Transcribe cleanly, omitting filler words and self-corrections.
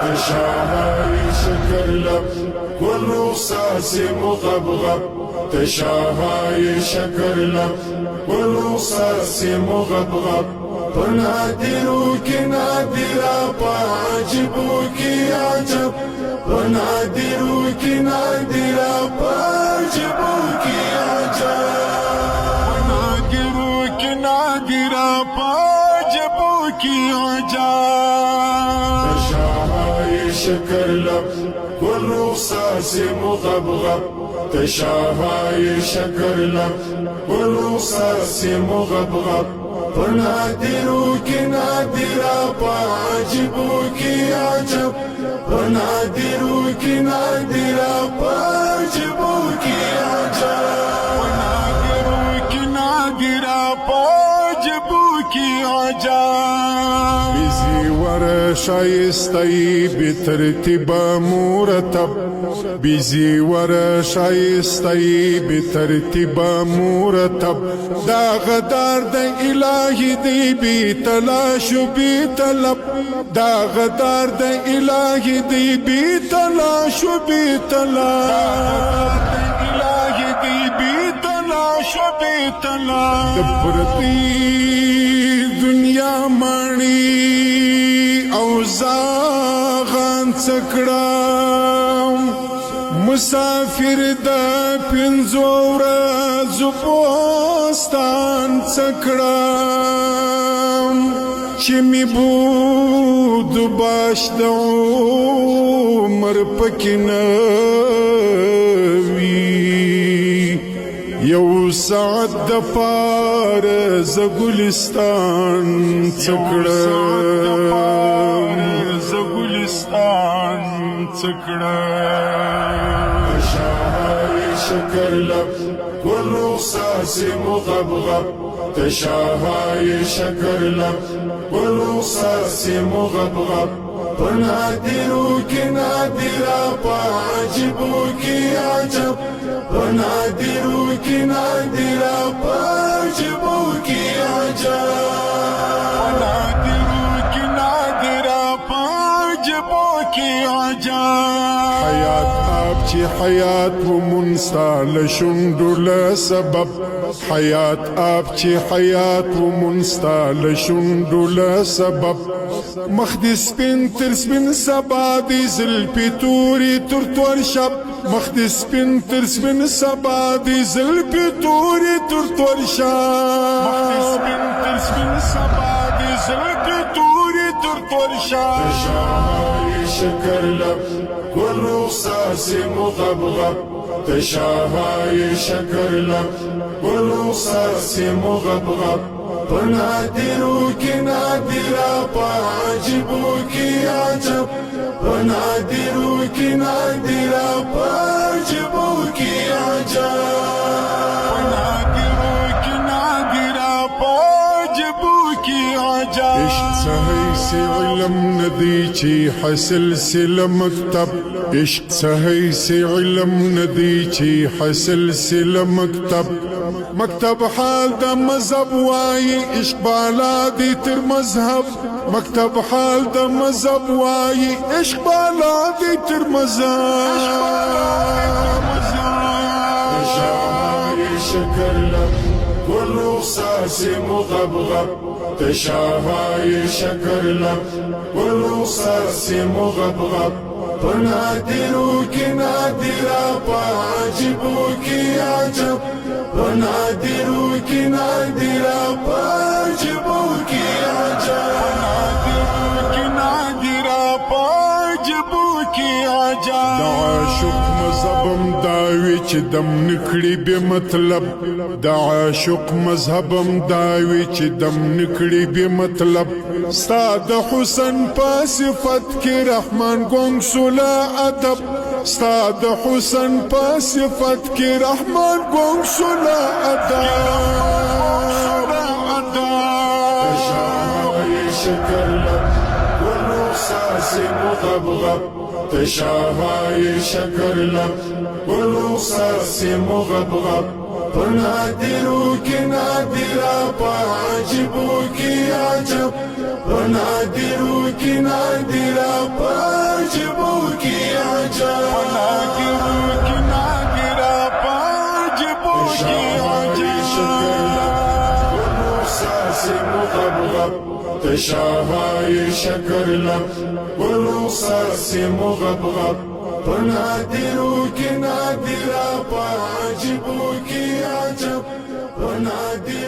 تشاهاي شكر لب والرصاص مغبغب تشاهاي شكر لب والرصاص مغبغب بنادروك نادرا باجبوك عجب بنادروك نادرا باجبوك عجب بنادروك نادرا باجبوك عجب تشاهاي شكر لب والرصاص مغبغب تشاهاي شكر لب والرصاص مغبغب بنادروك نادرا باجبوك عجب بنادروك نادرا باجبوك عجب بنادروك نادرا باجبوك عجب بزي ورا شايستي بترتيب مرتب بزي ورا شايستي بترتيب مرتب دا غدار دا الهي دي بتلاش بطلب دا غدار دا الهي دي بتلاش بطلب الهي دي بتلاش بطلب دبرتي دنیا مانی او زاغان سکڑام مسافر دا پنزو ورځو پوستان سکڑام چې می بود باش د عمر پکې نوي یو ساعت د پار ز ګلستان څکړم ز ګلستان څکړم تشاهاي شكر لب والرصاص مغبغب تشاهاي شكر لب والرصاص مغبغب بنادروك نادرا باجبوك عجب بنادروك نادرا باجبوك عجب بنادروك نادرا باجبوك عجب حياة آبچی حياة ومنسال شندل سبب حياة آبچی حياة ومنسال شندل سبب مخدس بنتر سبن سبا دي زلبي توري ترتور شب مخدس بنتر سبن سبا دي زلبي توري ترتور شب مخدس بنتر سبن سبا دي زلبي توري ترتور شب تشاهاي شكر لب والرصاص مغبغب تشاهاي شكر لب والرصاص مغبغب بنادروك نادرا باجبوك عجب بنادروك نادرا باجبوك عجب بنادروك نادرا باجبوك عجب عشق سهي سي علم ندي چي حاصل سل مكتب عشق سهي سي علم ندي چي حاصل سل مكتب مکتب حال دا مذہب وائی عشق بالا دی تر مذہب مکتب حال دا مذہب وائی عشق بالا دی تر مذہب تشاهاي شكر لب والرصاص مغبغب تشاهاي شكر لب والرصاص مغبغب بنادروك نادرا باجبوك عجب بنادروك نادرا باجبوك عجب بنادروك نادرا باجبوك عجب دا عاشق مذهبم داوي چې دم نکړي به مطلب دا عاشق مذهبم داوي چې دم نکړي به مطلب ستا د حسن په صفت کې رحمان ګونګ سولا ادب ستا د حسن په صفت کې رحمان ګونګ سولا ادب تشاهاي شكر لب والرصاص مغبغب تشاهاي شكر لب والرصاص مغبغب بنادروك نادرا باجبوك عجب بنادروك نادرا باجبوك पाजबों की अजब नादिरों की नादिरा पाजबों की अजब तशाहाय शकर लब रुखसात से मुगबगब नादिरों की नादिरा पाजबों की अजब नादिरों